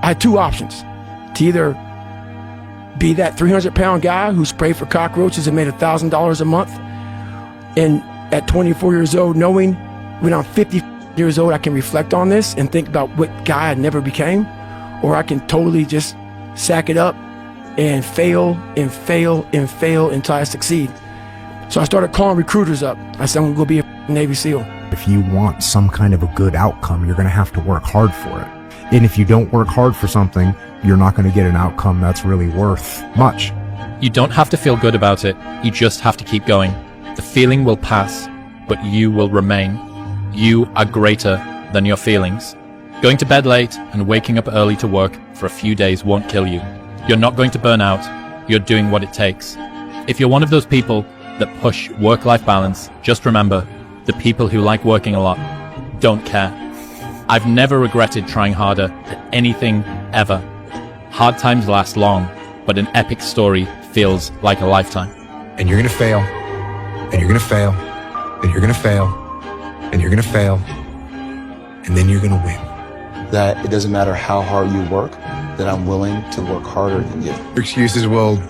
I had two options: to either be that 300-pound guy who sprayed for cockroaches and made $1,000 a month, and at 24 years old, knowing when I'm 50 years old, I can reflect on this and think about what guy I never became, or I can totally just sack it up and fail and fail and fail until I succeed. So I started calling recruiters up. I said, I'm gonna go be a Navy SEAL. If you want some kind of a good outcome, you're gonna have to work hard for it. And if you don't work hard for something, you're not gonna get an outcome that's really worth much. You don't have to feel good about it. You just have to keep going. The feeling will pass, but you will remain. You are greater than your feelings. Going to bed late and waking up early to work for a few days won't kill you. You're not going to burn out. You're doing what it takes. If you're one of those people that push work-life balance, just remember, the people who like working a lot don't care. I've never regretted trying harder at anything ever. Hard times last long, but an epic story feels like a lifetime. And you're gonna fail, and you're gonna fail, and you're gonna fail, and you're gonna fail, and then you're gonna win. That it doesn't matter how hard you work, that I'm willing to work harder than you. Your excuses will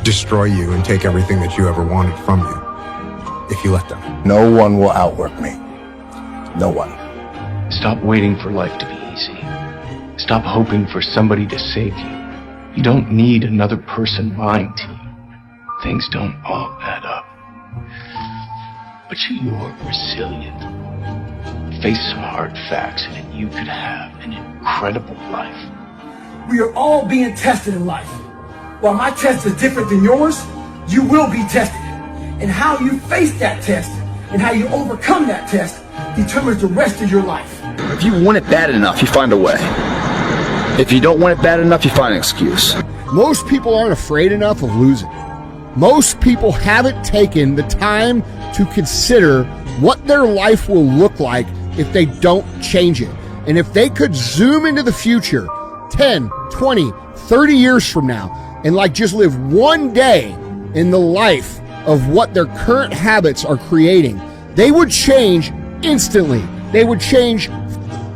destroy you and take everything that you ever wanted from you, if you let them. No one will outwork me. No one. Stop waiting for life to be easy. Stop hoping for somebody to save you. You don't need another person lying to you. Things don't all add up. But you're resilient. Face some hard facts and you could have an incredible life. We are all being tested in life. While my test is different than yours, you will be tested. And how you face that test and how you overcome that test determines the rest of your life. If you want it bad enough, you find a way. If you don't want it bad enough, you find an excuse. Most people aren't afraid enough of losing. Most people haven't taken the time to consider what their life will look like if they don't change it. And if they could zoom into the future 10, 20, 30 years from now and just live one day in the life of what their current habits are creating, they would change instantly. They would change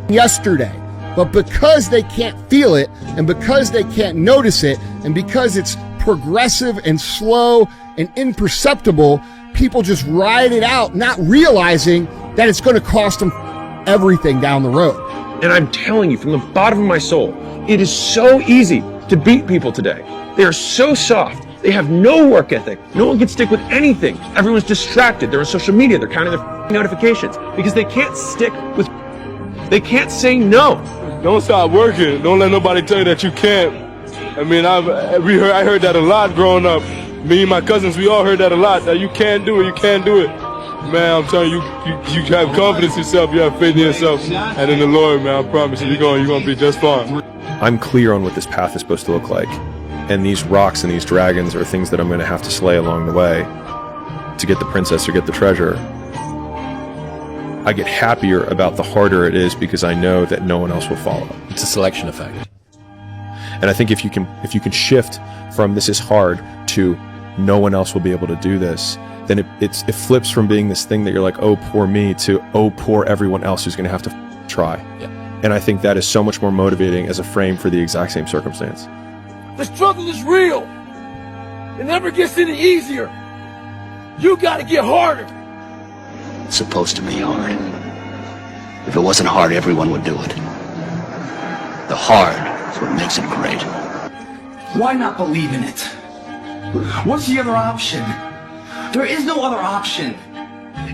yesterday. But because they can't feel it, and because they can't notice it, and because it's progressive and slow and imperceptible, people just ride it out, not realizing that it's going to cost them everything down the road. And I'm telling you from the bottom of my soul, it is so easy to beat people today. They are so soft. They have no work ethic. No one can stick with anything. Everyone's distracted. They're on social media. They're counting their notifications because they can't stick with. They can't say no. Don't stop working. Don't let nobody tell you that you can't. I mean, I heard that a lot growing up. Me and my cousins, we all heard that a lot. That you can't do it. You can't do it. Man, I'm telling you, you have confidence in yourself. You have faith in yourself, and in the Lord, man. I promise you, you're gonna be just fine. I'm clear on what this path is supposed to look like, and these rocks and these dragons are things that I'm going to have to slay along the way to get the princess or get the treasure. I get happier about the harder it is because I know that no one else will follow. It's a selection effect. And I think if you can shift from this is hard to no one else will be able to do this, then it flips from being this thing that you're like, oh, poor me, to oh, poor everyone else who's going to have to try. Yeah. And I think that is so much more motivating as a frame for the exact same circumstance. The struggle is real. It never gets any easier. You got to get harder. It's supposed to be hard. If it wasn't hard, everyone would do it. The hard is what makes it great. Why not believe in it? What's the other option? There is no other option.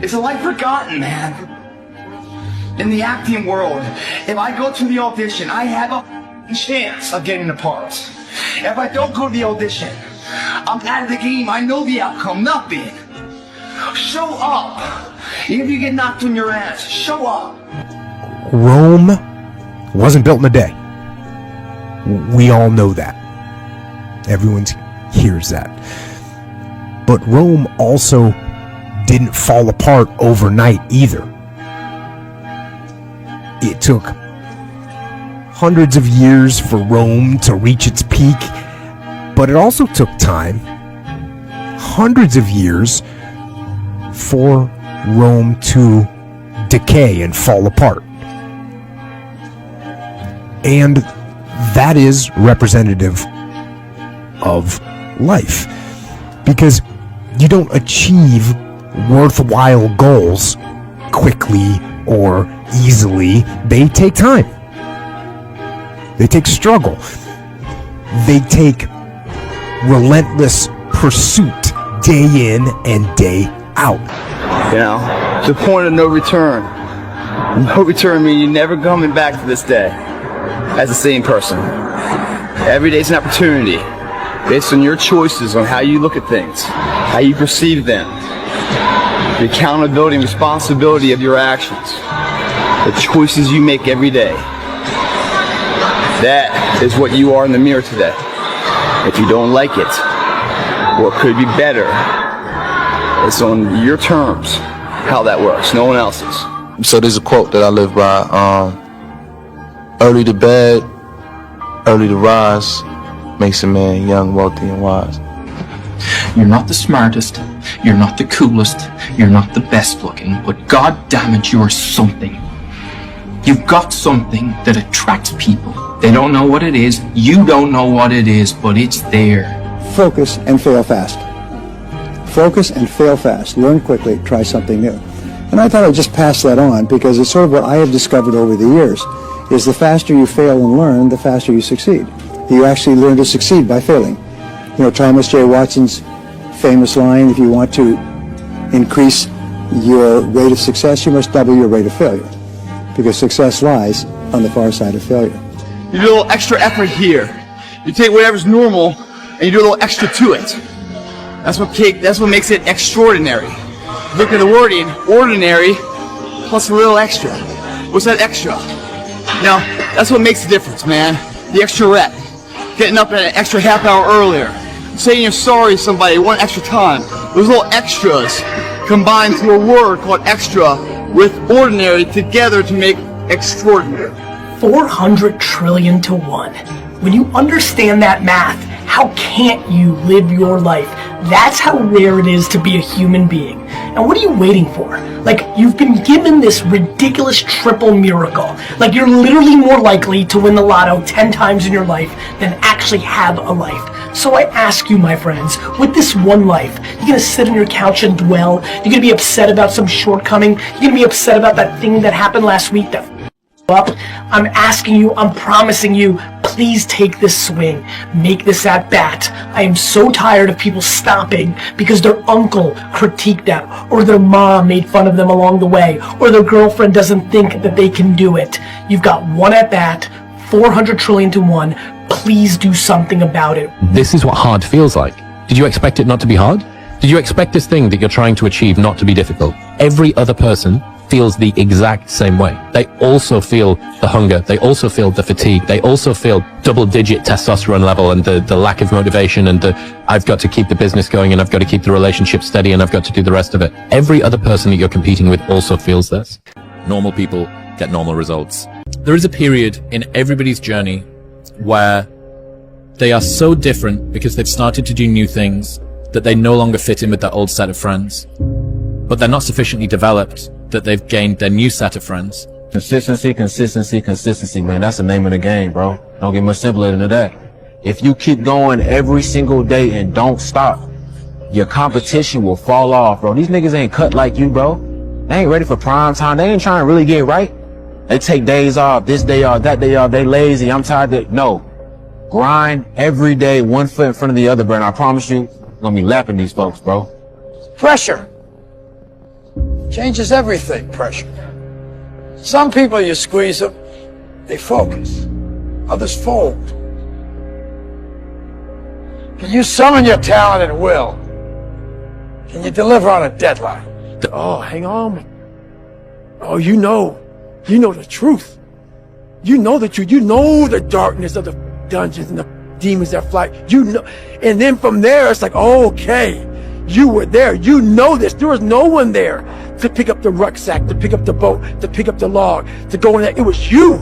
It's a life forgotten, man. In the acting world, if I go to the audition, I have a chance of getting the part. If I don't go to the audition, I'm out of the game. I know the outcome, nothing. Show up. Even if you get knocked on your ass, show up. Rome wasn't built in a day. We all know that. Everyone hears that. But Rome also didn't fall apart overnight either. It took hundreds of years for Rome to reach its peak, but it also took time, hundreds of years, for Rome to decay and fall apart. And that is representative of life, because you don't achieve worthwhile goals quickly or easily. They take time. They take struggle. They take relentless pursuit day in and day out. You know, the point of no return. No return means you're never coming back to this day as the same person. Every day's an opportunity based on your choices on how you look at things, how you perceive them, the accountability and responsibility of your actions, the choices you make every day. That is what you are in the mirror today. If you don't like it, or it could be better, it's on your terms how that works, no one else's. So there's a quote that I live by, early to bed, early to rise, makes a man young, wealthy, and wise. You're not the smartest, you're not the coolest, you're not the best looking, but god damn it, you're something. You've got something that attracts people. They don't know what it is, you don't know what it is, but it's there. Focus and fail fast. Focus and fail fast. Learn quickly, try something new. And I thought I'd just pass that on, because it's sort of what I have discovered over the years, is the faster you fail and learn, the faster you succeed. You actually learn to succeed by failing. You know, Thomas J. Watson's famous line, if you want to increase your rate of success, you must double your rate of failure, because success lies on the far side of failure. You do a little extra effort here. You take whatever's normal and you do a little extra to it. That's what makes it extraordinary. Look at the wording, ordinary plus a little extra. What's that extra? Now, that's what makes the difference, man. The extra rep. Getting up an extra half hour earlier. Saying you're sorry to somebody one extra time. Those little extras combine to a word called extra with ordinary together to make extraordinary. 400 trillion to 1. When you understand that math, how can't you live your life? That's how rare it is to be a human being. And what are you waiting for? Like, you've been given this ridiculous triple miracle. Like, you're literally more likely to win the lotto 10 times in your life than actually have a life. So I ask you, my friends, with this one life, you're gonna sit on your couch and dwell? You're gonna be upset about some shortcoming? You're gonna be upset about that thing that happened last week that up? I'm asking you, I'm promising you, please take this swing. Make this at bat. I am so tired of people stopping because their uncle critiqued them, or their mom made fun of them along the way, or their girlfriend doesn't think that they can do it. You've got one at bat, 400 trillion to 1. Please do something about it. This is what hard feels like. Did you expect it not to be hard? Did you expect this thing that you're trying to achieve not to be difficult? Every other person feels the exact same way. They also feel the hunger. They also feel the fatigue. They also feel double-digit testosterone level and the lack of motivation and the I've got to keep the business going and I've got to keep the relationship steady and I've got to do the rest of it. Every other person that you're competing with also feels this. Normal people get normal results. There is a period in everybody's journey where they are so different because they've started to do new things that they no longer fit in with their old set of friends. But they're not sufficiently developed that they've gained their new set of friends. Consistency, consistency, consistency, man. That's the name of the game, bro. Don't get much simpler than that. If you keep going every single day and don't stop, your competition will fall off, bro. These niggas ain't cut like you, bro. They ain't ready for prime time. They ain't trying to really get right. They take days off, this day off, that day off. They lazy. I'm tired. No. Grind every day, one foot in front of the other, bro. And I promise you, I'm gonna be lapping these folks, bro. Pressure changes everything, pressure. Some people, you squeeze them, they focus. Others fold. Can you summon your talent and will? Can you deliver on a deadline? Oh, hang on. Oh, you know the truth. You know the truth. You know the darkness of the dungeons and the demons that fly. You know, and then from there, it's like, oh, okay, you were there. You know this. There was no one there to pick up the rucksack, to pick up the boat, to pick up the log, to go in there. It was you.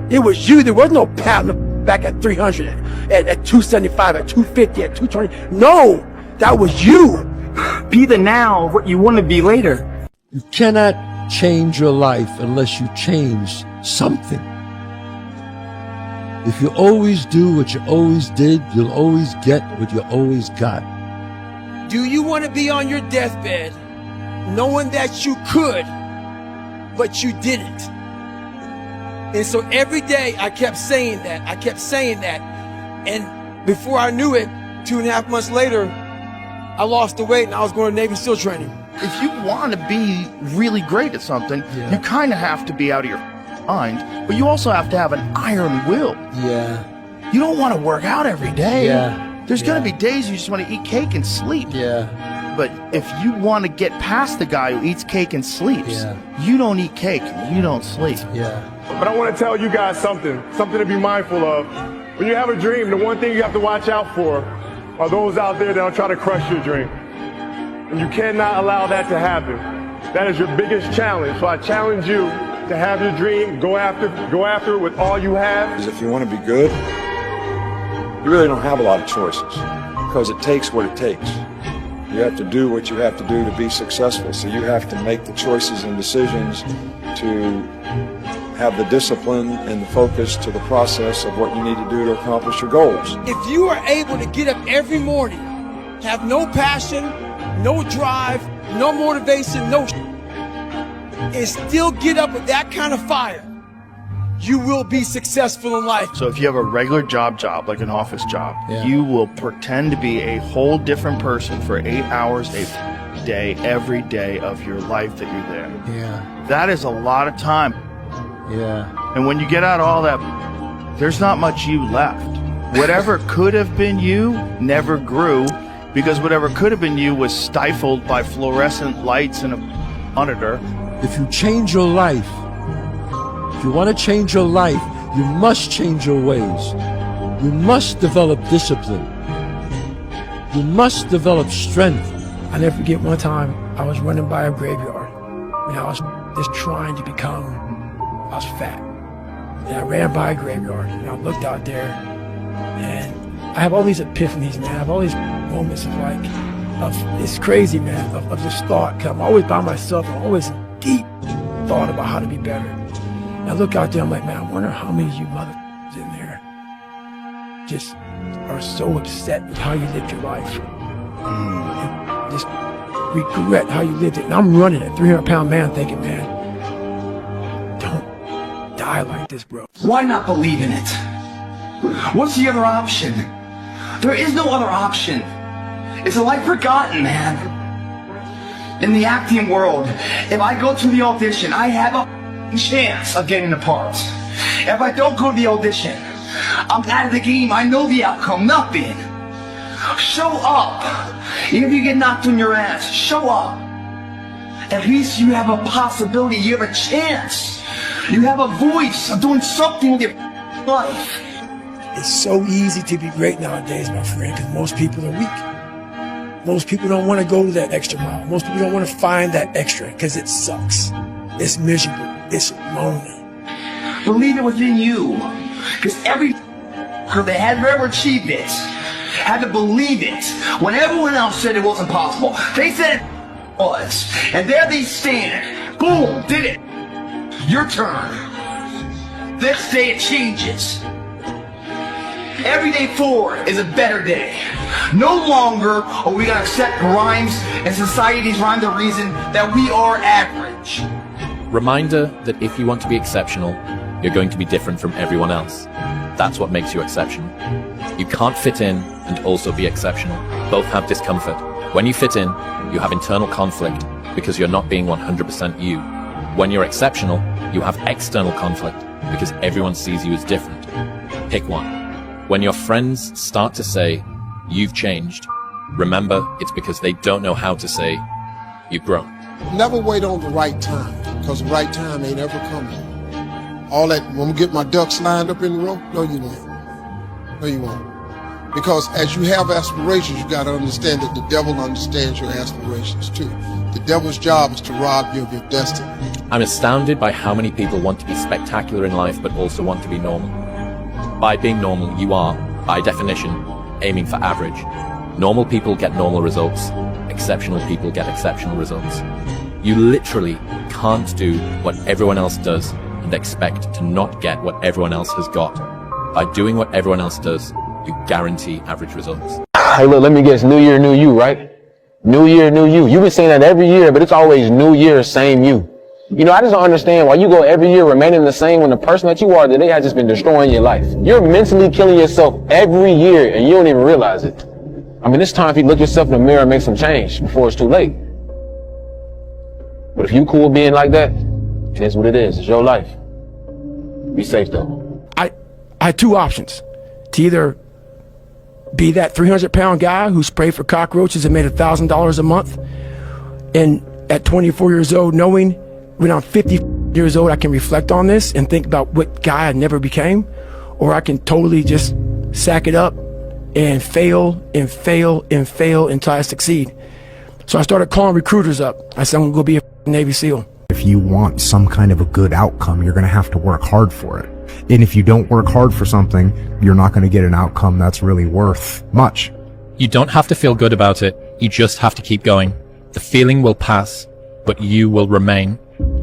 It was you. There was no pat back at 300, at 275, at 250, at 220. No, that was you. Be the now of what you want to be later. You cannot change your life unless you change something. If you always do what you always did, you'll always get what you always got. Do you want to be on your deathbed knowing that you could, but you didn't? And so every day I kept saying that. And before I knew it, 2.5 months later, I lost the weight and I was going to Navy SEAL training. If you want to be really great at something, you kind of have to be out of your mind, but you also have to have an iron will. Yeah. You don't want to work out every day. Yeah. There's going to be days you just want to eat cake and sleep. Yeah. But if you want to get past the guy who eats cake and sleeps, you don't eat cake, you don't sleep. Yeah. But I want to tell you guys something to be mindful of. When you have a dream, the one thing you have to watch out for are those out there that'll try to crush your dream. And you cannot allow that to happen. That is your biggest challenge. So I challenge you to have your dream, go after it with all you have. Because if you want to be good, you really don't have a lot of choices, because it takes what it takes. You have to do what you have to do to be successful. So you have to make the choices and decisions to have the discipline and the focus to the process of what you need to do to accomplish your goals. If you are able to get up every morning, have no passion, no drive, no motivation, and still get up with that kind of fire, you will be successful in life. So if you have a regular job, like an office job, you will pretend to be a whole different person for 8 hours a day, every day of your life that you're there. Yeah. That is a lot of time. Yeah. And when you get out all that, there's not much you left. Whatever could have been you never grew, because whatever could have been you was stifled by fluorescent lights and a monitor. If you change your life, if you want to change your life, you must change your ways. You must develop discipline. You must develop strength. I never forget one time I was running by a graveyard and I was just trying to I was fat. And I ran by a graveyard and I looked out there and I have all these epiphanies, man. I have all these moments of it's crazy, man, of this thought. 'Cause I'm always by myself. I'm always in deep thought about how to be better. And I look out there, I'm like, man, I wonder how many of you motherfuckers in there just are so upset with how you lived your life. And just regret how you lived it. And I'm running a 300-pound man thinking, man, don't die like this, bro. Why not believe in it? What's the other option? There is no other option. It's a life forgotten, man. In the acting world, if I go to the audition, I have a chance of getting the part. If I don't go to the audition, I'm out of the game. I know the outcome. Nothing. Show up. Even if you get knocked on your ass, show up. At least you have a possibility. You have a chance. You have a voice of doing something with your life. It's so easy to be great nowadays, my friend, because most people are weak. Most people don't want to go to that extra mile. Most people don't want to find that extra because it sucks. It's miserable. It's lonely. Believe it within you. Because every that had ever achieved it had to believe it when everyone else said it wasn't possible. They said it was. And there they stand. Boom, did it. Your turn. Next day it changes. Every day forward is a better day. No longer are we gonna accept rhymes and society's rhyme the reason that we are average. Reminder that if you want to be exceptional, you're going to be different from everyone else. That's what makes you exceptional. You can't fit in and also be exceptional. Both have discomfort. When you fit in, you have internal conflict because you're not being 100% you. When you're exceptional, you have external conflict because everyone sees you as different. Pick one. When your friends start to say, you've changed, remember it's because they don't know how to say, you've grown. Never wait on the right time, because the right time ain't ever coming. All that, when we get my ducks lined up in the row, no you won't. No you won't. Because as you have aspirations, you gotta understand that the devil understands your aspirations too. The devil's job is to rob you of your destiny. I'm astounded by how many people want to be spectacular in life but also want to be normal. By being normal, you are, by definition, aiming for average. Normal people get normal results. Exceptional people get exceptional results. You literally can't do what everyone else does and expect to not get what everyone else has got. By doing what everyone else does, you guarantee average results. Hey, look, let me guess. New year, new you, right? New year, new you. You've been saying that every year, but it's always new year, same you. You know, I just don't understand why you go every year remaining the same when the person that you are today has just been destroying your life. You're mentally killing yourself every year and you don't even realize it. I mean, it's time for you to look yourself in the mirror and make some change before it's too late. But if you cool being like that, it is what it is. It's your life. Be safe though. I had two options. To either be that 300-pound guy who sprayed for cockroaches and made $1,000 a month, and at 24 years old, knowing when I'm 50 years old, I can reflect on this and think about what guy I never became, or I can totally just sack it up and fail and fail and fail until I succeed. So I started calling recruiters up. I said, I'm gonna go be a Navy SEAL. If you want some kind of a good outcome, you're going to have to work hard for it. And if you don't work hard for something, you're not going to get an outcome that's really worth much. You don't have to feel good about it. You just have to keep going. The feeling will pass, but you will remain.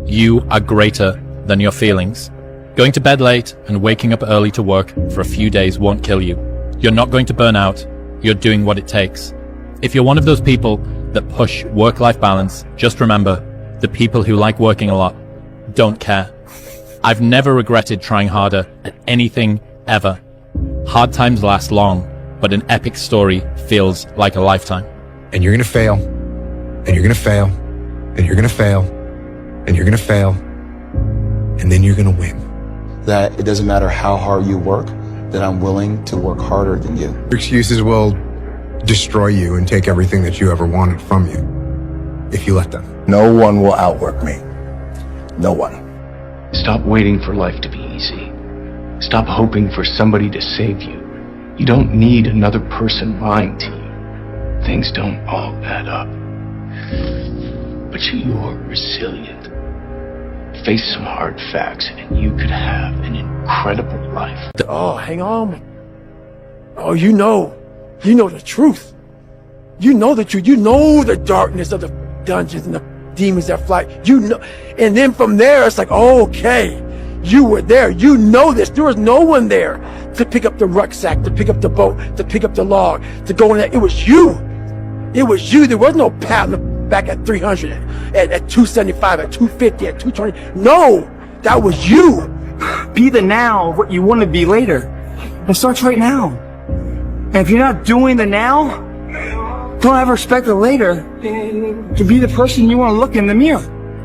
You are greater than your feelings. Going to bed late and waking up early to work for a few days won't kill you. You're not going to burn out. You're doing what it takes. If you're one of those people that push work-life balance, just remember, the people who like working a lot don't care. I've never regretted trying harder at anything ever. Hard times last long, but an epic story feels like a lifetime. And you're going to fail, and you're going to fail, and you're going to fail, and you're going to fail, and then you're going to win. That it doesn't matter how hard you work, that I'm willing to work harder than you. Excuses will destroy you and take everything that you ever wanted from you, if you let them. No one will outwork me. No one. Stop waiting for life to be easy. Stop hoping for somebody to save you. You don't need another person lying to you. Things don't all add up. But you're resilient. Face some hard facts and you could have an incredible life. Oh, hang on. Oh, you know the truth. You know the truth. You know the darkness of the dungeons and the demons that fly. You know, and then from there, it's like, okay, you were there. You know this. There was no one there to pick up the rucksack, to pick up the boat, to pick up the log, to go in there. It was you. It was you. There was no pat in the back at 300, at 275, at 250, at 220. No, that was you. Be the now of what you want to be later. It starts right now. And if you're not doing the now, don't ever expect the later to be the person you want to look in the mirror.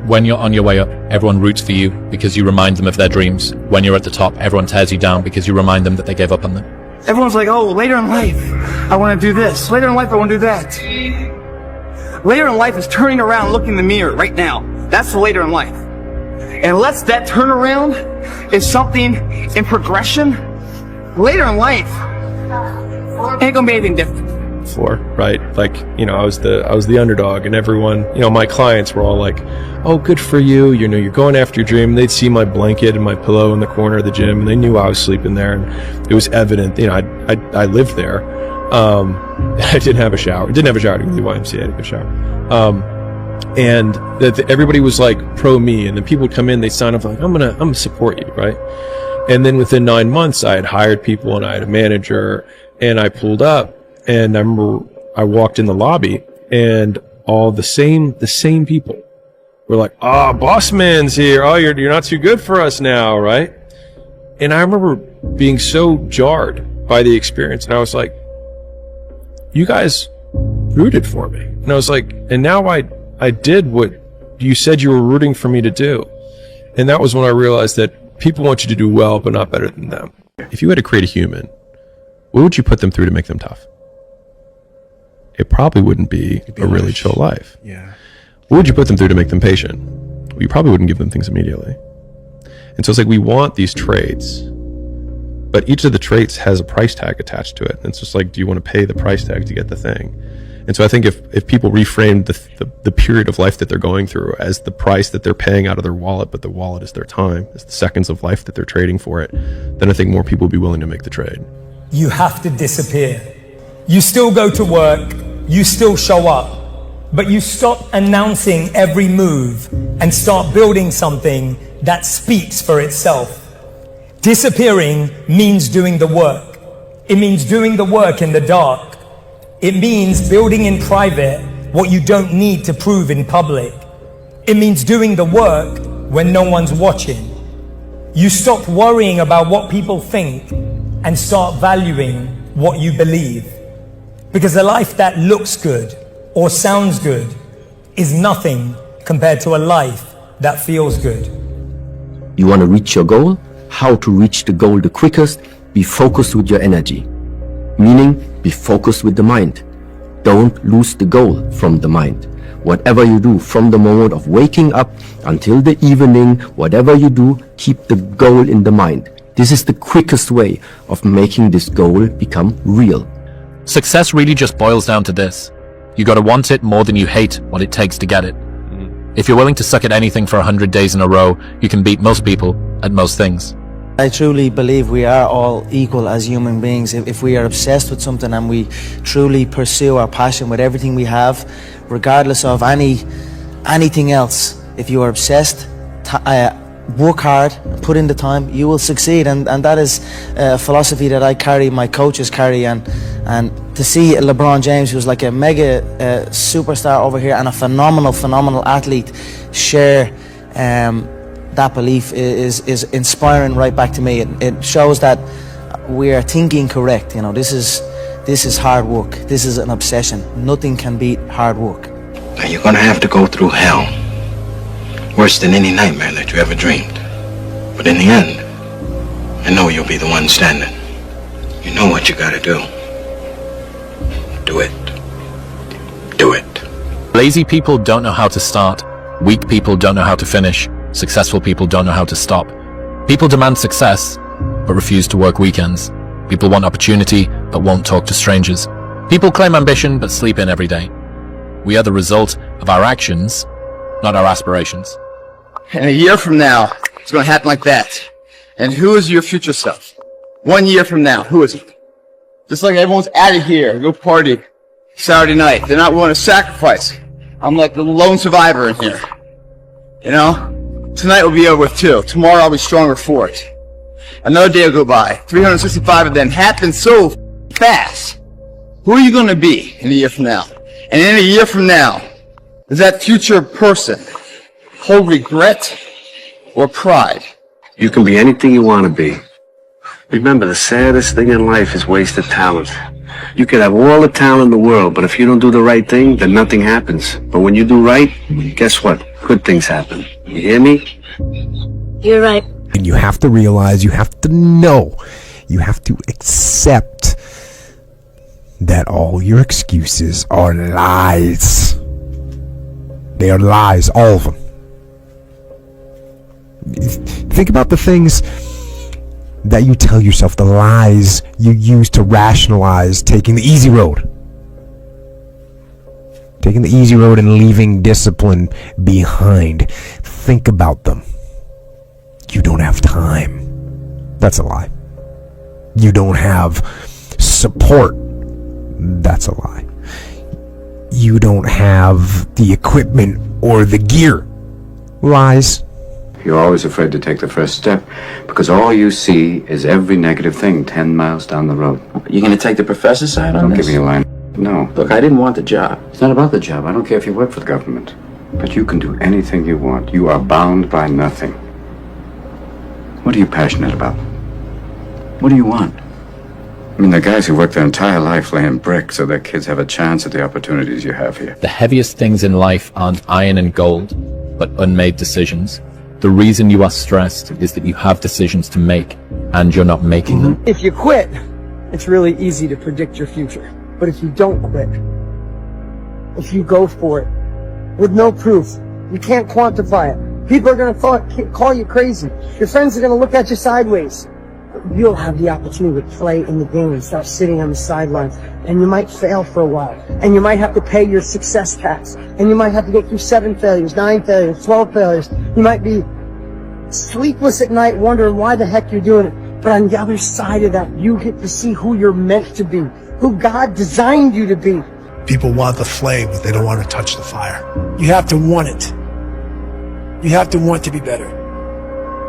When you're on your way up, everyone roots for you because you remind them of their dreams. When you're at the top, everyone tears you down because you remind them that they gave up on them. Everyone's like, oh, later in life, I want to do this. Later in life, I want to do that. Later in life is turning around, looking in the mirror right now. That's the later in life. And unless that turnaround is something in progression, later in life ain't gonna be anything different. For, right? Like, you know, I was the underdog, and everyone, you know, my clients were all like, oh, good for you, you know, you're going after your dream. They'd see my blanket and my pillow in the corner of the gym, and they knew I was sleeping there, and it was evident, you know, I lived there. I didn't have a shower to go to the YMCA. I didn't have a shower. And that everybody was like pro me, and then people would come in, they sign up like, I'm gonna support you, right? And then within 9 months, I had hired people and I had a manager, and I pulled up. And I remember I walked in the lobby and all the same people were like, oh, boss man's here. Oh, you're not too good for us now, right? And I remember being so jarred by the experience. And I was like, you guys rooted for me. And I was like, and now I did what you said you were rooting for me to do. And that was when I realized that people want you to do well, but not better than them. If you had to create a human, what would you put them through to make them tough? It probably wouldn't be a really chill life. Yeah. What would you put them through to make them patient? Well, you probably wouldn't give them things immediately. And so it's like we want these traits, but each of the traits has a price tag attached to it. And it's just like, do you want to pay the price tag to get the thing? And so I think if people reframed the period of life that they're going through as the price that they're paying out of their wallet, but the wallet is their time, it's the seconds of life that they're trading for it, then I think more people would be willing to make the trade. You have to disappear. You still go to work, you still show up, but you stop announcing every move and start building something that speaks for itself. Disappearing means doing the work. It means doing the work in the dark. It means building in private what you don't need to prove in public. It means doing the work when no one's watching. You stop worrying about what people think and start valuing what you believe. Because a life that looks good or sounds good is nothing compared to a life that feels good. You want to reach your goal? How to reach the goal the quickest? Be focused with your energy. Meaning, be focused with the mind. Don't lose the goal from the mind. Whatever you do, from the moment of waking up until the evening, whatever you do, keep the goal in the mind. This is the quickest way of making this goal become real. Success really just boils down to this. You gotta want it more than you hate what it takes to get it. If you're willing to suck at anything for 100 days in a row, you can beat most people at most things. I truly believe we are all equal as human beings. If we are obsessed with something and we truly pursue our passion with everything we have, regardless of anything else, if you are obsessed, work hard, put in the time, you will succeed. And that is a philosophy that I carry, my coaches carry, and to see LeBron James, who's like a mega superstar over here and a phenomenal athlete, share that belief is inspiring right back to me. It shows that we are thinking correct. You know, this is hard work. This is an obsession. Nothing can beat hard work. Now you're gonna have to go through hell, worse than any nightmare that you ever dreamed. But in the end, I know you'll be the one standing. You know what you gotta do. Do it. Do it. Lazy people don't know how to start. Weak people don't know how to finish. Successful people don't know how to stop. People demand success, but refuse to work weekends. People want opportunity, but won't talk to strangers. People claim ambition, but sleep in every day. We are the result of our actions, not our aspirations. And a year from now, it's going to happen like that. And who is your future self? 1 year from now, who is it? Just like everyone's out of here, go party Saturday night. They're not willing to sacrifice. I'm like the lone survivor in here. You know? Tonight will be over with too. Tomorrow I'll be stronger for it. Another day will go by. 365 of them happen so fast. Who are you going to be in a year from now? And in a year from now, does that future person hold regret or pride? You can be anything you want to be. Remember, the saddest thing in life is wasted talent. You could have all the talent in the world, but if you don't do the right thing, then nothing happens. But when you do right, guess what? Good things happen. You hear me? You're right. And you have to realize, you have to know, you have to accept that all your excuses are lies. They are lies, all of them. Think about the things that you tell yourself, the lies you use to rationalize taking the easy road. Taking the easy road and leaving discipline behind. Think about them. You don't have time. That's a lie. You don't have support. That's a lie. You don't have the equipment or the gear. Lies. You're always afraid to take the first step because all you see is every negative thing 10 miles down the road. You gonna take the professor's side on Don't this? give me a line. No. Look, I didn't want the job. It's not about the job. I don't care if you work for the government. But you can do anything you want. You are bound by nothing. What are you passionate about? What do you want? I mean, the guys who work their entire life laying bricks so their kids have a chance at the opportunities you have here. The heaviest things in life aren't iron and gold, but unmade decisions. The reason you are stressed is that you have decisions to make, and you're not making them. If you quit, it's really easy to predict your future. But if you don't quit, if you go for it, with no proof, you can't quantify it. People are going to call you crazy. Your friends are going to look at you sideways. But you'll have the opportunity to play in the game and stop sitting on the sidelines. And you might fail for a while. And you might have to pay your success tax. And you might have to go through 7 failures, 9 failures, 12 failures. You might be sleepless at night wondering why the heck you're doing it. But on the other side of that, you get to see who you're meant to be, who God designed you to be. People want the flame, but they don't want to touch the fire. You have to want it. You have to want to be better.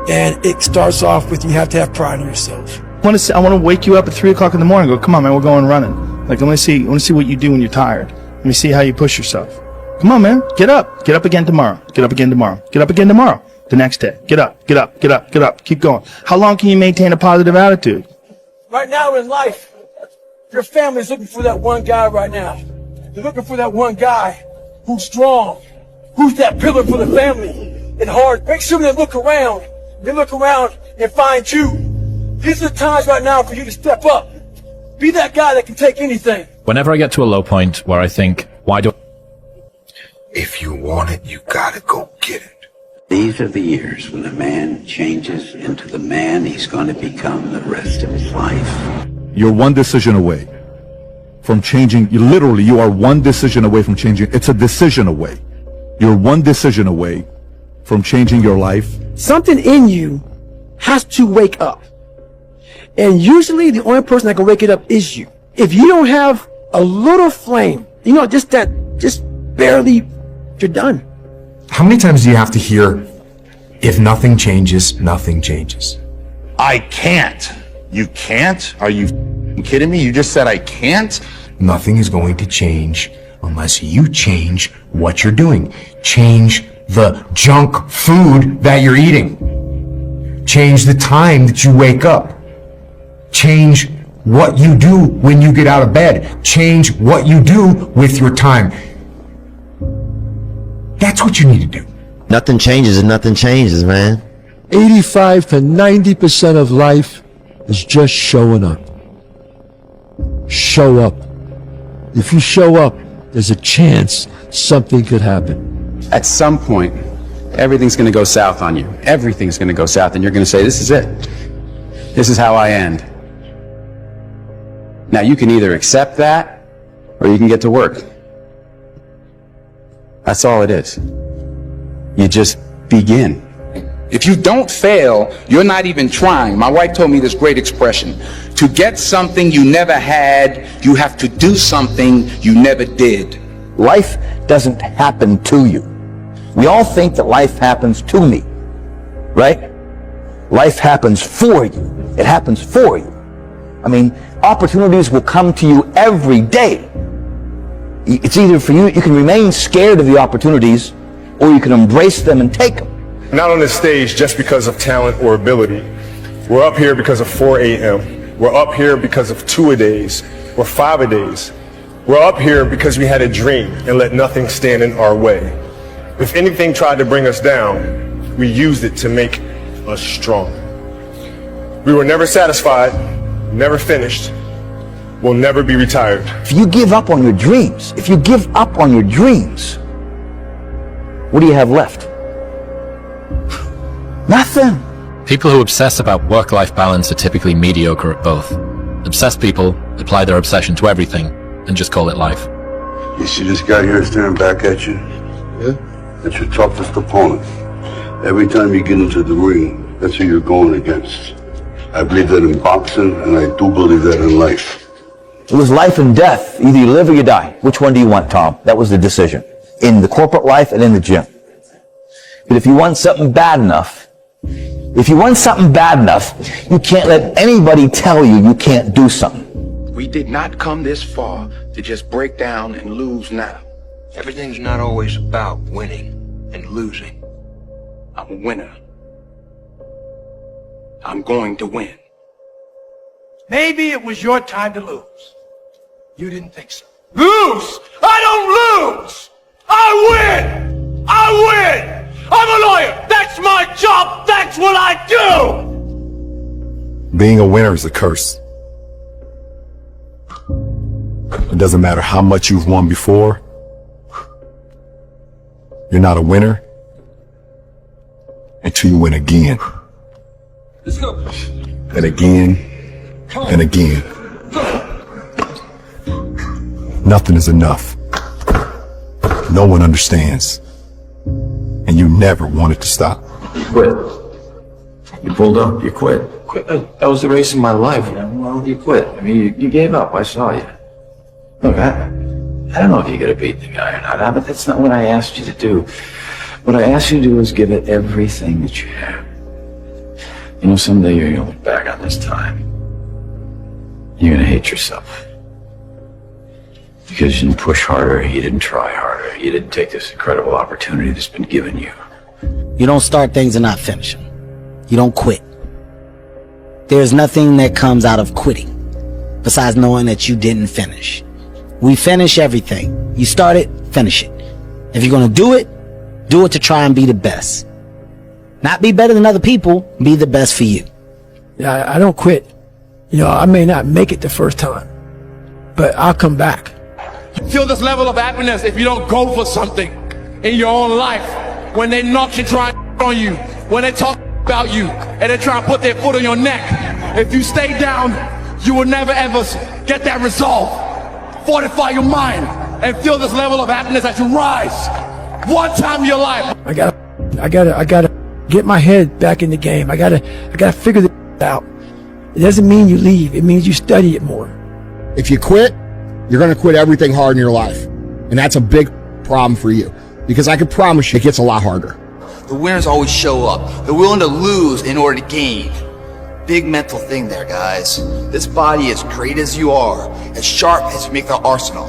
And it starts off with you have to have pride in yourself. I want to wake you up at 3 o'clock in the morning and go, come on, man, we're going running. Like, I want to see what you do when you're tired. Let me see how you push yourself. Come on, man, get up. Get up again tomorrow. Get up again tomorrow. Get up again tomorrow. The next day. Get up, get up, get up, get up. Keep going. How long can you maintain a positive attitude? Right now in life, your family's looking for that one guy right now. They're looking for that one guy who's strong, who's that pillar for the family. And hard. Make sure they look around. They look around and find you. These are the times right now for you to step up. Be that guy that can take anything. Whenever I get to a low point where I think, why do... If you want it, you gotta go get it. These are the years when a man changes into the man he's going to become the rest of his life. You're one decision away from changing. You are one decision away from changing. It's a decision away. You're one decision away from changing your life. Something in you has to wake up. And usually the only person that can wake it up is you. If you don't have a little flame, just barely, you're done. How many times do you have to hear, if nothing changes, nothing changes? I can't. You can't? Are you kidding me? You just said I can't? Nothing is going to change unless you change what you're doing. Change the junk food that you're eating. Change the time that you wake up. Change what you do when you get out of bed. Change what you do with your time. That's what you need to do. Nothing changes and nothing changes, man. 85 to 90% of life is just showing up. Show up. If you show up, there's a chance something could happen. At some point, everything's going to go south on you. Everything's going to go south, and you're going to say, this is it. This is how I end. Now, you can either accept that, or you can get to work. That's all it is. You just begin. If you don't fail, you're not even trying. My wife told me this great expression. To get something you never had, you have to do something you never did. Life doesn't happen to you. We all think that life happens to me, right? Life happens for you. It happens for you. I mean, opportunities will come to you every day. It's either for you, you can remain scared of the opportunities, or you can embrace them and take them. Not on this stage just because of talent or ability. We're up here because of 4 a.m. We're up here because of 2-a-days or 5-a-days. We're up here because we had a dream and let nothing stand in our way. If anything tried to bring us down, we used it to make us strong. We were never satisfied, never finished, will never be retired. If you give up on your dreams, what do you have left? Nothing. People who obsess about work-life balance are typically mediocre at both. Obsessed people apply their obsession to everything and just call it life. You see this guy here staring back at you? Yeah? That's your toughest opponent. Every time you get into the ring, that's who you're going against. I believe that in boxing, and I do believe that in life. It was life and death. Either you live or you die. Which one do you want, Tom? That was the decision. In the corporate life and in the gym. But if you want something bad enough, you can't let anybody tell you you can't do something. We did not come this far to just break down and lose now. Everything's not always about winning and losing. I'm a winner. I'm going to win. Maybe it was your time to lose. You didn't think so. Lose! I don't lose! I win! I win! I'm a lawyer! That's my job! That's what I do! Being a winner is a curse. It doesn't matter how much you've won before. You're not a winner until you win again. Let's go. And again. And again. Nothing is enough. No one understands. And you never wanted to stop. You quit. You pulled up. You quit. That was the race of my life. Well, you quit. I mean, you gave up. I saw you. Look, I don't know if you're gonna beat the guy or not, but that's not what I asked you to do. What I asked you to do is give it everything that you have. You know, someday you're gonna look back on this time. You're gonna hate yourself. Because you didn't push harder, you didn't try harder, you didn't take this incredible opportunity that's been given you. You don't start things and not finish them. You don't quit. There's nothing that comes out of quitting besides knowing that you didn't finish. We finish everything. You start it, finish it. If you're gonna do it to try and be the best. Not be better than other people, be the best for you. Yeah, I don't quit. You know, I may not make it the first time, but I'll come back. Feel this level of happiness if you don't go for something in your own life. When they knock and try on you, when they talk about you, and they try to put their foot on your neck. If you stay down, you will never ever get that resolve. Fortify your mind and feel this level of happiness as you rise. One time in your life. I gotta get my head back in the game. I gotta figure this out. It doesn't mean you leave. It means you study it more. If you quit, you're going to quit everything hard in your life. And that's a big problem for you. Because I can promise you, it gets a lot harder. The winners always show up. They're willing to lose in order to gain. Big mental thing there, guys. This body, as great as you are, as sharp as you make the arsenal,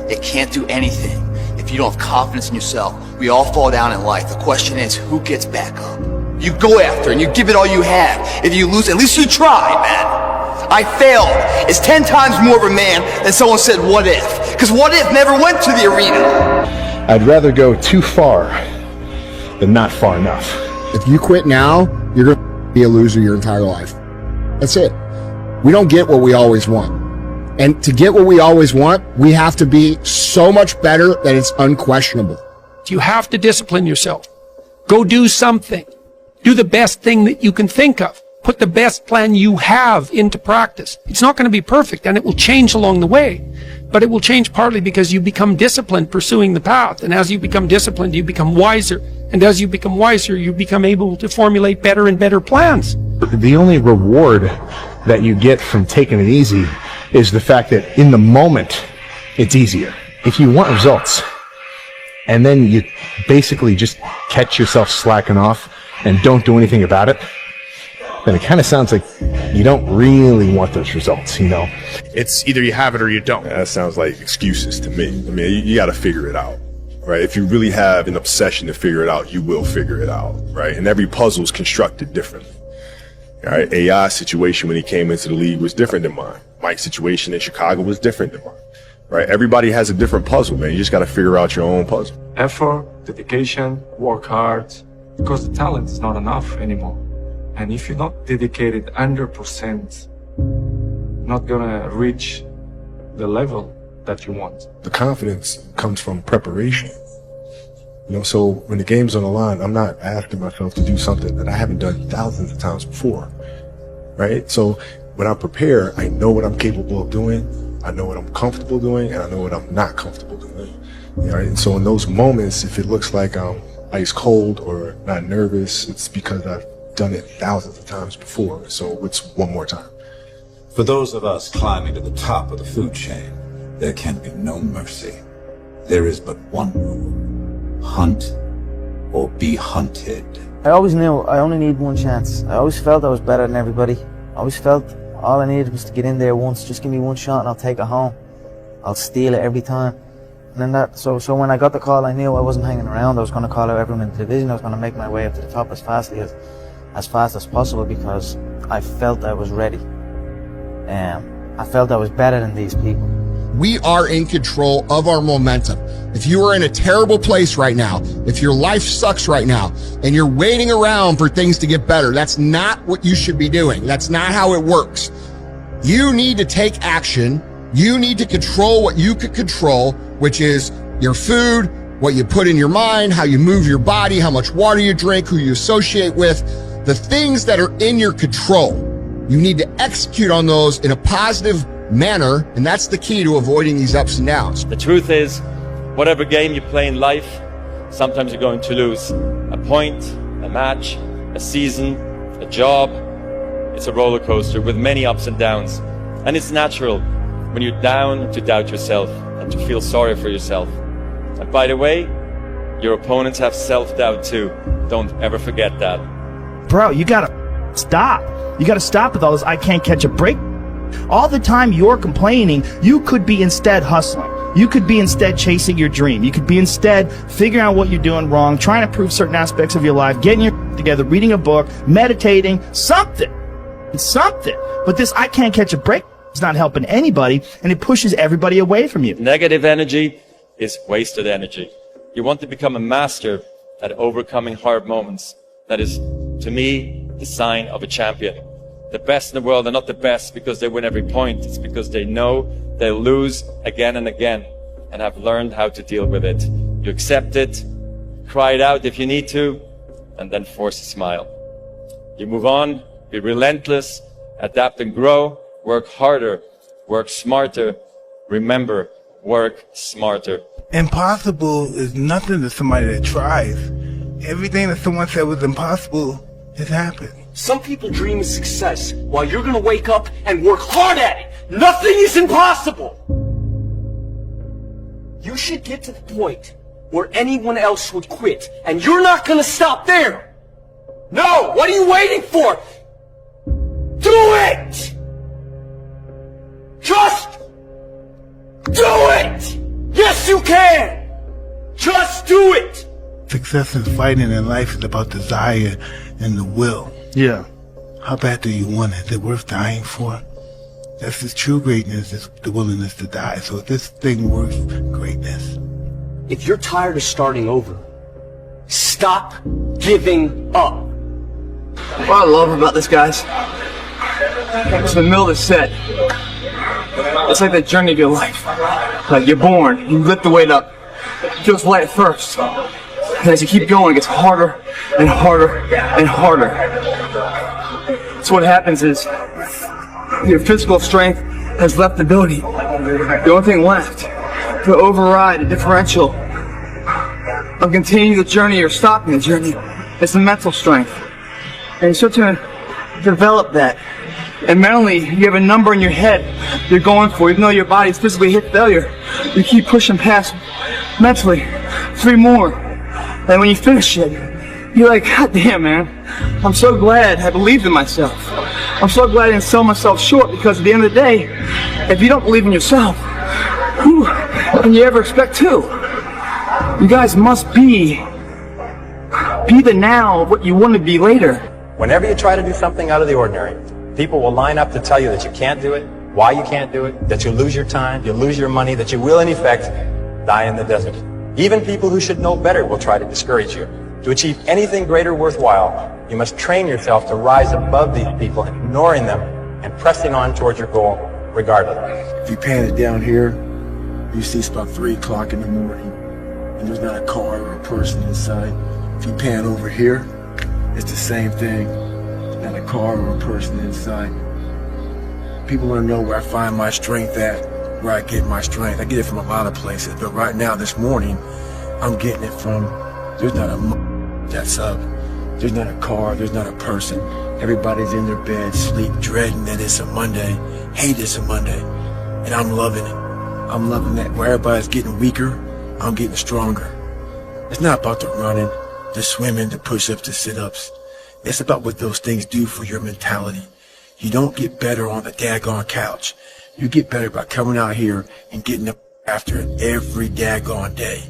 it can't do anything if you don't have confidence in yourself. We all fall down in life. The question is, who gets back up? You go after and you give it all you have. If you lose, at least you tried, man. I failed. It's 10 times more of a man than someone said, what if? Because what if never went to the arena. I'd rather go too far than not far enough. If you quit now, you're going to be a loser your entire life. That's it. We don't get what we always want. And to get what we always want, we have to be so much better that it's unquestionable. You have to discipline yourself. Go do something. Do the best thing that you can think of. Put the best plan you have into practice. It's not going to be perfect, and it will change along the way. But it will change partly because you become disciplined pursuing the path. And as you become disciplined, you become wiser. And as you become wiser, you become able to formulate better and better plans. The only reward that you get from taking it easy is the fact that in the moment, it's easier. If you want results, and then you basically just catch yourself slacking off and don't do anything about it, then it kind of sounds like you don't really want those results, you know? It's either you have it or you don't. That sounds like excuses to me. I mean, you got to figure it out, right? If you really have an obsession to figure it out, you will figure it out, right? And every puzzle is constructed differently. All right, AI's situation when he came into the league was different than mine. Mike's situation in Chicago was different than mine, right? Everybody has a different puzzle, man. You just got to figure out your own puzzle. Effort, dedication, work hard, because the talent is not enough anymore. And if you're not dedicated 100%, not gonna reach the level that you want. The confidence comes from preparation. You know, so when the game's on the line, I'm not asking myself to do something that I haven't done thousands of times before, right? So when I prepare, I know what I'm capable of doing, I know what I'm comfortable doing, and I know what I'm not comfortable doing. Right? And so in those moments, if it looks like I'm ice cold or not nervous, it's because I've done it thousands of times before, so it's one more time. For those of us climbing to the top of the food chain, there can be no mercy. There is but one rule: hunt or be hunted. I always knew I only need one chance. I always felt I was better than everybody. I always felt all I needed was to get in there once. Just give me one shot and I'll take it home. I'll steal it every time. And then so when I got the call, I knew I wasn't hanging around. I was going to call out everyone in the division. I was going to make my way up to the top as fast as possible, because I felt I was ready. I felt I was better than these people. We are in control of our momentum. If you are in a terrible place right now, if your life sucks right now, and you're waiting around for things to get better, that's not what you should be doing. That's not how it works. You need to take action. You need to control what you can control, which is your food, what you put in your mind, how you move your body, how much water you drink, who you associate with, the things that are in your control. You need to execute on those in a positive manner, and that's the key to avoiding these ups and downs. The truth is, whatever game you play in life, sometimes you're going to lose. A point, a match, a season, a job. It's a roller coaster with many ups and downs. And it's natural when you're down to doubt yourself and to feel sorry for yourself. And by the way, your opponents have self-doubt too. Don't ever forget that. Bro, you gotta stop. You got to stop with all this I can't catch a break. All the time you're complaining, you could be instead hustling. You could be instead chasing your dream. You could be instead figuring out what you're doing wrong, trying to improve certain aspects of your life, getting your together, reading a book, meditating, something. But this I can't catch a break is not helping anybody, and it pushes everybody away from you. Negative energy is wasted energy. You want to become a master at overcoming hard moments. That is, to me, the sign of a champion. The best in the world are not the best because they win every point. It's because they know they'll lose again and again and have learned how to deal with it. You accept it, cry it out if you need to, and then force a smile. You move on, be relentless, adapt and grow, work harder, work smarter. Remember, work smarter. Impossible is nothing to somebody that tries. Everything that someone said was impossible has happened. Some people dream of success while you're gonna wake up and work hard at it. Nothing is impossible. You should get to the point where anyone else would quit, and you're not gonna stop there. No, what are you waiting for? Do it! Just do it! Yes, you can! Just do it! Success in fighting in life is about desire and the will. Yeah. How bad do you want it? Is it worth dying for? That's the true greatness, is the willingness to die. So is this thing worth greatness? If you're tired of starting over, stop giving up. What I love about this, guys, it's in the middle of the set. It's like the journey of your life. Like you're born, you lift the weight up. It feels light at first. And as you keep going, it gets harder and harder and harder. So what happens is your physical strength has left the building. The only thing left to override a differential of continuing the journey or stopping the journey is the mental strength. And you start to develop that. And mentally, you have a number in your head you're going for, even though your body's physically hit failure. You keep pushing past mentally 3 more. And when you finish it, you're like, God damn, man, I'm so glad I believed in myself. I'm so glad I didn't sell myself short, because at the end of the day, if you don't believe in yourself, who can you ever expect to? You guys must be the now of what you want to be later. Whenever you try to do something out of the ordinary, people will line up to tell you that you can't do it, why you can't do it, that you'll lose your time, you'll lose your money, that you will, in effect, die in the desert. Even people who should know better will try to discourage you. To achieve anything greater worthwhile, you must train yourself to rise above these people, ignoring them and pressing on towards your goal regardless. If you pan it down here, you see it's about 3 o'clock in the morning, and there's not a car or a person inside. If you pan over here, it's the same thing. Not a car or a person inside. People want to know where I find my strength at, where I get my strength. I get it from a lot of places, but right now, this morning, I'm getting it from, there's not a that's up. There's not a car, there's not a person. Everybody's in their bed, sleep, dreading that it's a Monday, hate it's a Monday, and I'm loving it. I'm loving that. Where everybody's getting weaker, I'm getting stronger. It's not about the running, the swimming, the push-ups, the sit-ups. It's about what those things do for your mentality. You don't get better on the daggone couch. You get better by coming out here and getting up after it every daggone day.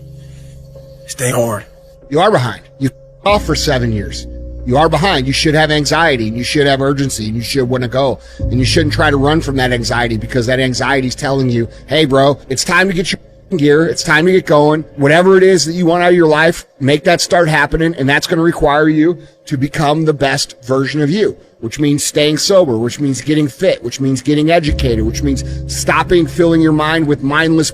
Stay hard. You are behind. You off for 7 years. You are behind. You should have anxiety, and you should have urgency, and you should want to go. And you shouldn't try to run from that anxiety, because that anxiety is telling you, hey, bro, it's time to get your gear. It's time to get going. Whatever it is that you want out of your life, make that start happening. And that's going to require you to become the best version of you, which means staying sober, which means getting fit, which means getting educated, which means stopping filling your mind with mindless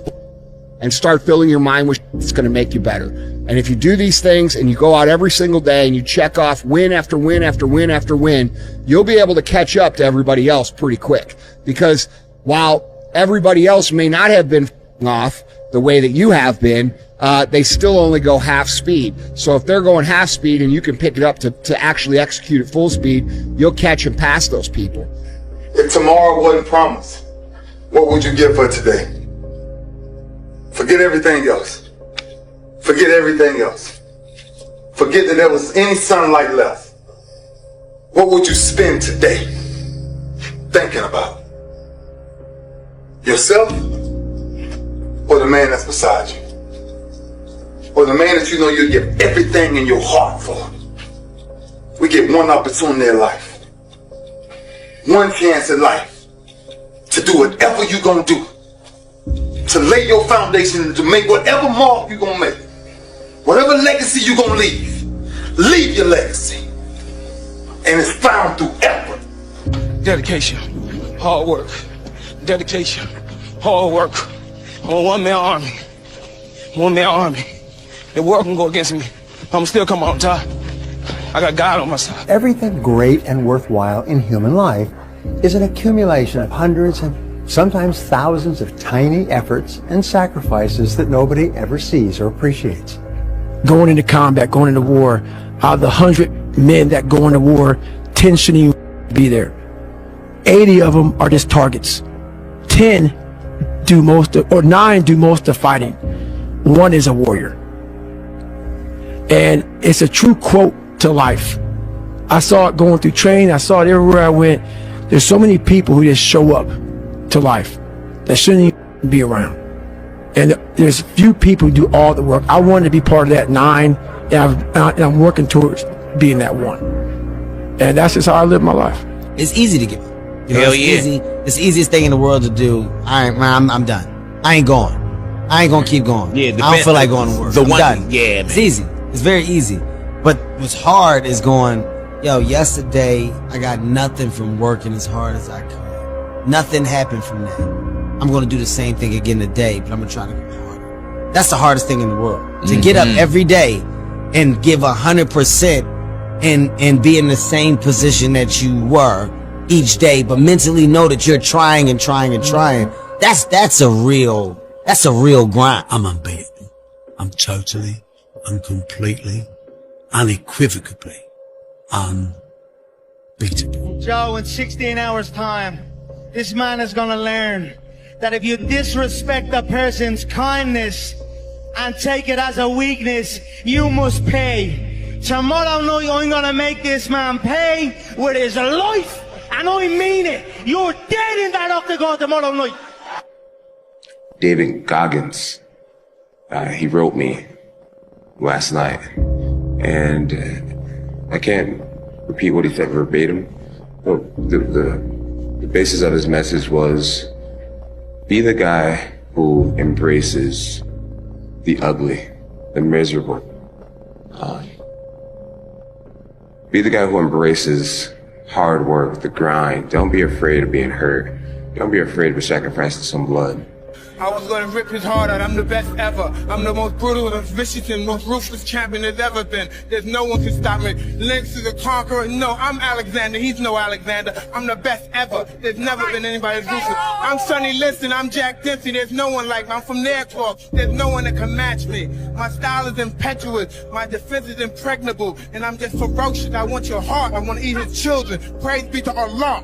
and start filling your mind with that's going to make you better. And if you do these things and you go out every single day and you check off win after win after win after win, you'll be able to catch up to everybody else pretty quick. Because while everybody else may not have been off the way that you have been, they still only go half speed. So if they're going half speed and you can pick it up to actually execute at full speed, you'll catch and pass those people. If tomorrow wasn't promised, what would you give for today? Forget everything else. Forget everything else. Forget that there was any sunlight left. What would you spend today thinking about? Yourself or the man that's beside you? Or the man that you know you give everything in your heart for? We get one opportunity in life, one chance in life to do whatever you're gonna do, to lay your foundation, to make whatever mark you're gonna make, whatever legacy you're gonna leave your legacy. And it's found through effort. Dedication, hard work. Dedication, hard work. I'm a one-man army. One-man army. The world can go against me. I'm still come on top. I got God on my side. Everything great and worthwhile in human life is an accumulation of hundreds and sometimes thousands of tiny efforts and sacrifices that nobody ever sees or appreciates. Going into combat, going into war, out of the 100 men that go into war, 10 shouldn't even be there. 80 of them are just targets. 10 do most of, or 9 do most of the fighting. 1 is a warrior. And it's a true quote to life. I saw it going through training. I saw it everywhere I went. There's so many people who just show up to life that shouldn't even be around. And there's few people who do all the work. I wanted to be part of that 9, and I'm working towards being that 1. And that's just how I live my life. It's easy to give up. You know, it's the easiest thing in the world to do. I'm done. I ain't going. I ain't gonna keep going. I don't feel like going to work. I'm done. It's easy. It's very easy. But what's hard is going, yo, yesterday I got nothing from working as hard as I could. Nothing happened from that. I'm gonna do the same thing again today, but I'm gonna try to go harder. That's the hardest thing in the world. To get up every day and give 100% and be in the same position that you were each day, but mentally know that you're trying and trying and trying. That's a real grind. I'm unbeatable. I'm totally, I'm completely, unequivocally unbeatable. Joe, in 16 hours time, this man is gonna learn that if you disrespect a person's kindness and take it as a weakness, you must pay. Tomorrow night, I'm gonna make this man pay with his life, and I mean it. You're dead in that octagon tomorrow night. David Goggins, he wrote me last night, and I can't repeat what he said verbatim, but the basis of his message was, be the guy who embraces the ugly, the miserable. Be the guy who embraces hard work, the grind. Don't be afraid of being hurt. Don't be afraid of sacrificing some blood. I was gonna rip his heart out. I'm the best ever. I'm the most brutal and vicious and most ruthless champion there's ever been. There's no one can stop me. Lynx is a conqueror. No, I'm Alexander. He's no Alexander. I'm the best ever. There's never been anybody as ruthless. I'm Sonny Liston. I'm Jack Dempsey. There's no one like me. I'm from Nairclaw. There's no one that can match me. My style is impetuous. My defense is impregnable. And I'm just ferocious. I want your heart. I want to eat his children. Praise be to Allah.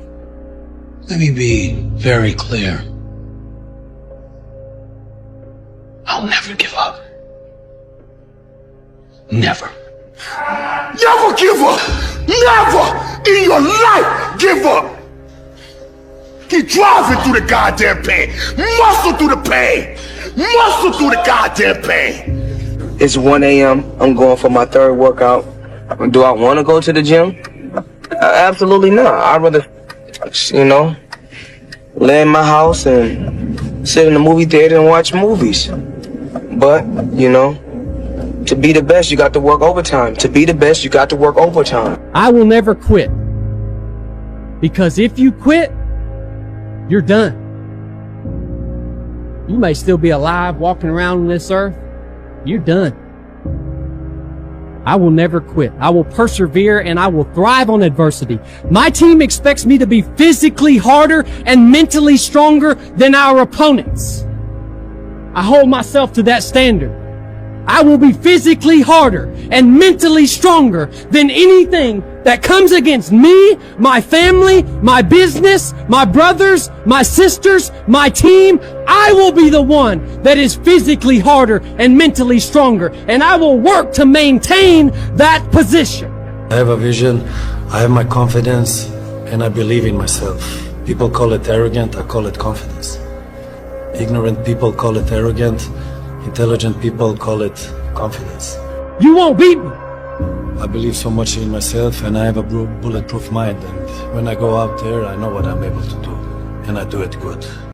Let me be very clear. I'll never give up. Never. Never give up! Never in your life give up! Keep driving through the goddamn pain. Muscle through the pain. Muscle through the goddamn pain. It's 1 a.m. I'm going for my 3rd workout. Do I want to go to the gym? Absolutely not. I'd rather, lay in my house and sit in the movie theater and watch movies. But, to be the best, you got to work overtime. To be the best, you got to work overtime. I will never quit. Because if you quit, you're done. You may still be alive walking around on this earth. You're done. I will never quit. I will persevere and I will thrive on adversity. My team expects me to be physically harder and mentally stronger than our opponents. I hold myself to that standard. I will be physically harder and mentally stronger than anything that comes against me, my family, my business, my brothers, my sisters, my team. I will be the one that is physically harder and mentally stronger, and I will work to maintain that position. I have a vision I have my confidence and I believe in myself. People call it arrogant, I call it confidence. Ignorant people call it arrogant, intelligent people call it confidence. You won't beat me. I believe so much in myself and I have a bulletproof mind, and when I go out there I know what I'm able to do and I do it good.